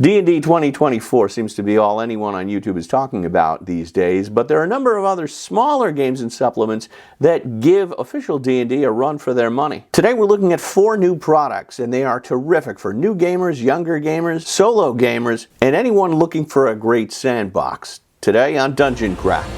D&D 2024 seems to be all anyone on YouTube is talking about these days, but there are a number of other smaller games and supplements that give official D&D a run for their money. Today we're looking at 4 new products, and they are terrific for new gamers, younger gamers, solo gamers, and anyone looking for a great sandbox. Today on Dungeon Craft.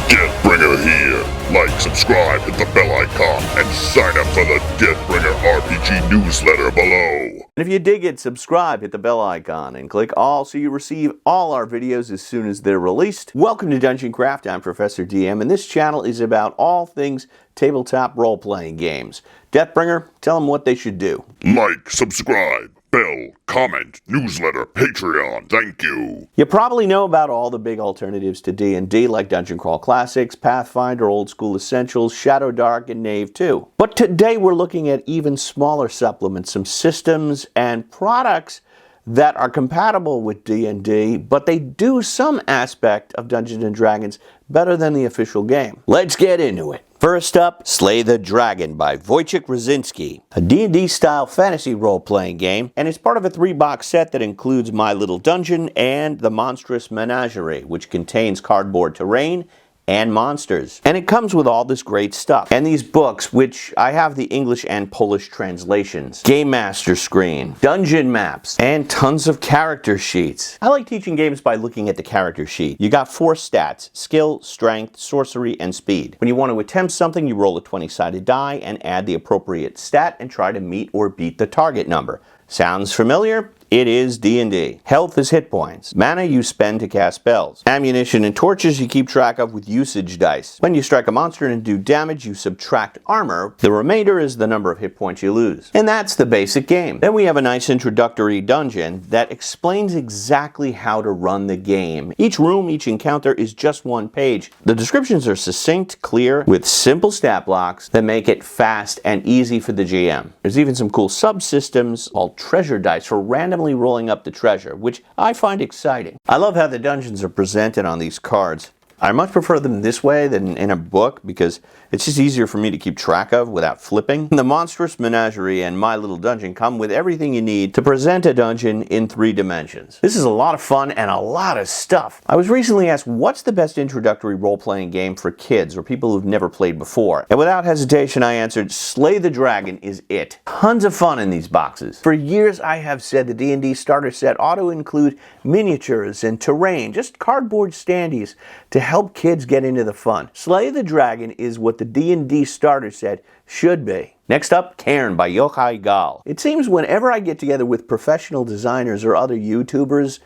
Deathbringer here. Like, subscribe, hit the bell icon, and sign up for the Deathbringer RPG newsletter below. And if you dig it, subscribe, hit the bell icon, and click all so you receive all our videos as soon as they're released. Welcome to Dungeon Craft. I'm Professor DM, and this channel is about all things tabletop role-playing games. Deathbringer, tell them what they should do. Like, subscribe, bell, comment, newsletter, Patreon, thank you. You probably know about all the big alternatives to D&D like Dungeon Crawl Classics, Pathfinder, Old School Essentials, Shadow Dark, and Knave 2. But today we're looking at even smaller supplements, some systems and products that are compatible with D&D, but they do some aspect of Dungeons & Dragons better than the official game. Let's get into it. First up, Slay the Dragon by Wojciech Rosinski, a D&D style fantasy role-playing game, and it's part of a 3-box set that includes My Little Dungeon and The Monstrous Menagerie, which contains cardboard terrain and monsters. And it comes with all this great stuff. And these books, which I have the English and Polish translations, Game Master screen, dungeon maps, and tons of character sheets. I like teaching games by looking at the character sheet. You got 4 stats: skill, strength, sorcery, and speed. When you want to attempt something, you roll a 20-sided die and add the appropriate stat and try to meet or beat the target number. Sounds familiar? It is D&D. Health is hit points. Mana you spend to cast spells. Ammunition and torches you keep track of with usage dice. When you strike a monster and do damage, you subtract armor. The remainder is the number of hit points you lose. And that's the basic game. Then we have a nice introductory dungeon that explains exactly how to run the game. Each room, each encounter is just 1 page. The descriptions are succinct, clear, with simple stat blocks that make it fast and easy for the GM. There's even some cool subsystems called treasure dice for randomly rolling up the treasure, which I find exciting. I love how the dungeons are presented on these cards. I much prefer them this way than in a book because it's just easier for me to keep track of without flipping. The Monstrous Menagerie and My Little Dungeon come with everything you need to present a dungeon in 3 dimensions. This is a lot of fun and a lot of stuff. I was recently asked, what's the best introductory role-playing game for kids or people who've never played before? And without hesitation, I answered, Slay the Dragon is it. Tons of fun in these boxes. For years, I have said the D&D starter set ought to include miniatures and terrain, just cardboard standees to help kids get into the fun. Slay the Dragon is what the D&D starter set should be. Next up, Cairn by Yochai Gal. It seems whenever I get together with professional designers or other YouTubers,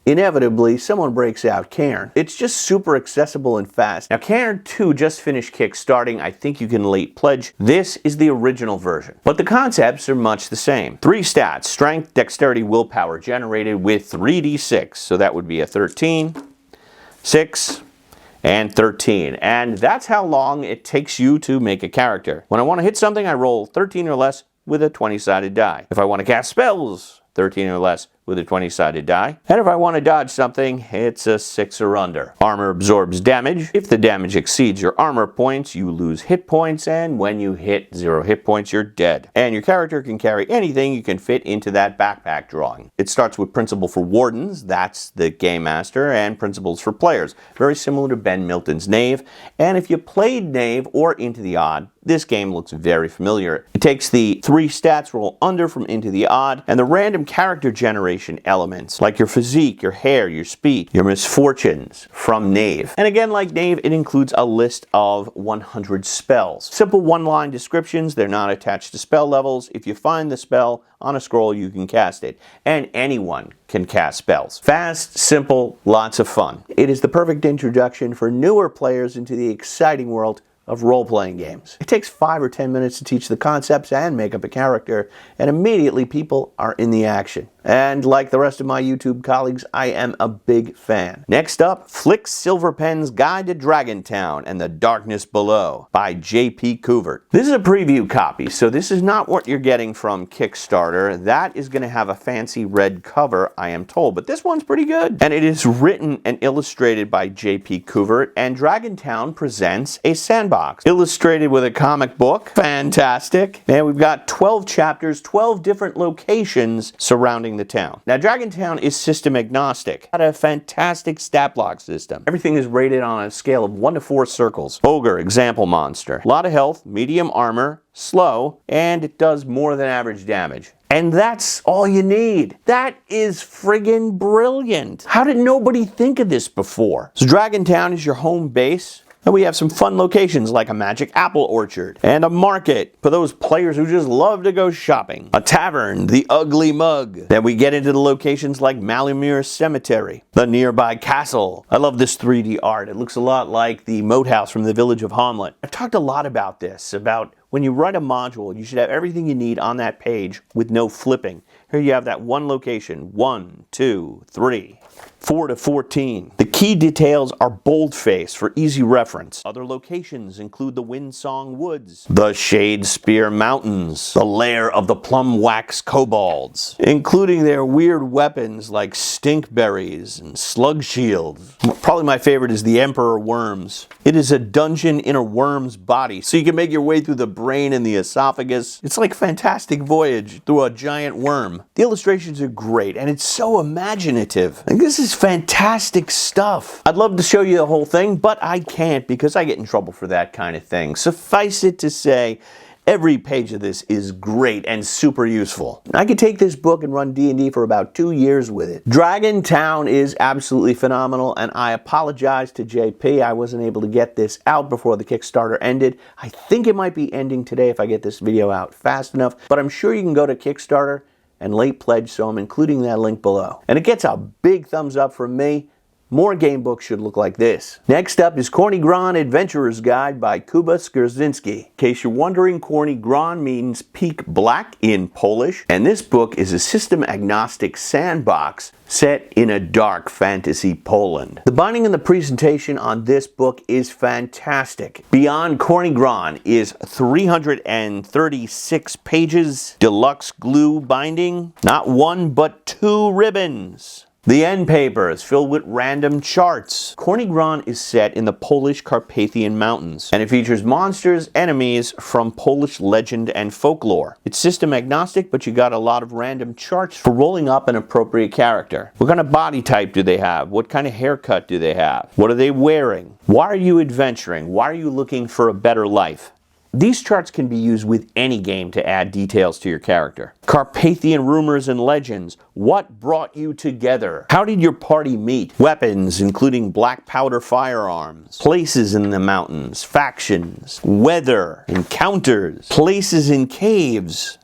inevitably someone breaks out Cairn. It's just super accessible and fast. Now Cairn 2 just finished kickstarting. I think you can late pledge. This is the original version. But the concepts are much the same. 3 stats: strength, dexterity, willpower, generated with 3d6. So that would be a 13, 6, and 13. And that's how long it takes you to make a character. When I want to hit something, I roll 13 or less with a 20-sided die. If I want to cast spells, 13 or less with a 20-sided die. And if I want to dodge something, it's a 6 or under. Armor absorbs damage. If the damage exceeds your armor points, you lose hit points, and when you hit 0 hit points, you're dead. And your character can carry anything you can fit into that backpack drawing. It starts with Principle for Wardens, that's the Game Master, and Principles for Players, very similar to Ben Milton's Knave. And if you played Knave or Into the Odd, this game looks very familiar. It takes the 3 stats roll under from Into the Odd, and the random character generation elements, like your physique, your hair, your speed, your misfortunes, from Knave. And again, like Knave, it includes a list of 100 spells. Simple 1-line descriptions, they're not attached to spell levels. If you find the spell on a scroll, you can cast it. And anyone can cast spells. Fast, simple, lots of fun. It is the perfect introduction for newer players into the exciting world of role-playing games. It takes 5 or 10 minutes to teach the concepts and make up a character, and immediately people are in the action. And like the rest of my YouTube colleagues, I am a big fan. Next up, Flick Silverpen's Guide to Dragontown and the Darkness Below by J.P. Couvert. This is a preview copy, so this is not what you're getting from Kickstarter. That is going to have a fancy red cover, I am told, but this one's pretty good. And it is written and illustrated by J.P. Couvert, and Dragontown presents a sandbox. Illustrated with a comic book. Fantastic. And we've got 12 chapters, 12 different locations surrounding the town. Now, Dragontown is system agnostic. Got a fantastic stat block system. Everything is rated on a scale of 1 to 4 circles. Ogre, example monster. A lot of health, medium armor, slow, and it does more than average damage. And that's all you need. That is friggin' brilliant. How did nobody think of this before? So Dragontown is your home base. And we have some fun locations like a magic apple orchard and a market for those players who just love to go shopping. A tavern, the Ugly Mug. Then we get into the locations like Malamure Cemetery, the nearby castle. I love this 3D art. It looks a lot like the moat house from the village of Hamlet. I've talked a lot about this, about when you write a module, you should have everything you need on that page with no flipping. Here you have that one location, 1, 2, 3, 4 to 14. The key details are boldface for easy reference. Other locations include the Windsong Woods, the Shadespeare Mountains, the lair of the Plum Wax Kobolds, including their weird weapons like stinkberries and slug shields. Probably my favorite is the Emperor Worms. It is a dungeon in a worm's body, so you can make your way through the brain and the esophagus. It's like Fantastic Voyage through a giant worm. The illustrations are great, and it's so imaginative. And this is fantastic stuff. I'd love to show you the whole thing, but I can't because I get in trouble for that kind of thing. Suffice it to say, every page of this is great and super useful. I could take this book and run D&D for about 2 years with it. Dragontown is absolutely phenomenal, and I apologize to JP. I wasn't able to get this out before the Kickstarter ended. I think it might be ending today if I get this video out fast enough, but I'm sure you can go to Kickstarter and late pledge, so I'm including that link below. And it gets a big thumbs up from me. More game books should look like this. Next up is Korny Gron Adventurer's Guide by Kuba Skrzynski. In case you're wondering, Korny Gron means peak black in Polish, and this book is a system-agnostic sandbox set in a dark fantasy Poland. The binding and the presentation on this book is fantastic. Beyond Korny Gron is 336 pages, deluxe glue binding, not 1 but 2 ribbons. The end paper is filled with random charts. Korny Gron is set in the Polish Carpathian Mountains, and it features monsters, enemies from Polish legend and folklore. It's system agnostic, but you got a lot of random charts for rolling up an appropriate character. What kind of body type do they have? What kind of haircut do they have? What are they wearing? Why are you adventuring? Why are you looking for a better life? These charts can be used with any game to add details to your character. Carpathian rumors and legends. What brought you together? How did your party meet? Weapons, including black powder firearms. Places in the mountains. Factions. Weather. Encounters. Places in caves.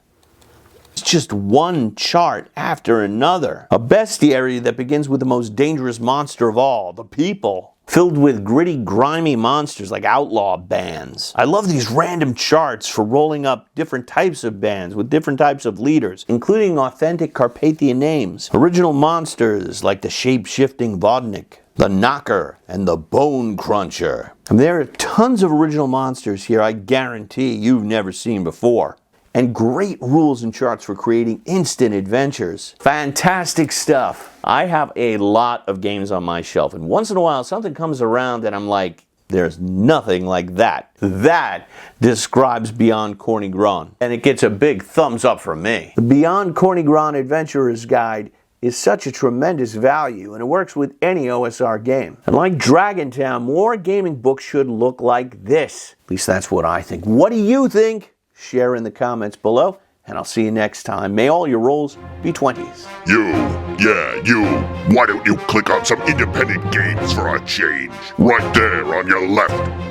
It's just one chart after another. A bestiary that begins with the most dangerous monster of all, the people. Filled with gritty, grimy monsters like outlaw bands. I love these random charts for rolling up different types of bands with different types of leaders, including authentic Carpathian names. Original monsters like the shape-shifting Vodnik, the Knocker, and the Bone Cruncher. And there are tons of original monsters here I guarantee you've never seen before. And great rules and charts for creating instant adventures. Fantastic stuff. I have a lot of games on my shelf, and once in a while something comes around and I'm like, there's nothing like that. That describes Beyond Korny Gron, and it gets a big thumbs up from me. The Beyond Korny Gron Adventurer's Guide is such a tremendous value, and it works with any OSR game. And like Dragontown, more gaming books should look like this. At least that's what I think. What do you think? Share in the comments below, and I'll see you next time. May all your rolls be 20s. You. Why don't you click on some independent games for a change? Right there on your left.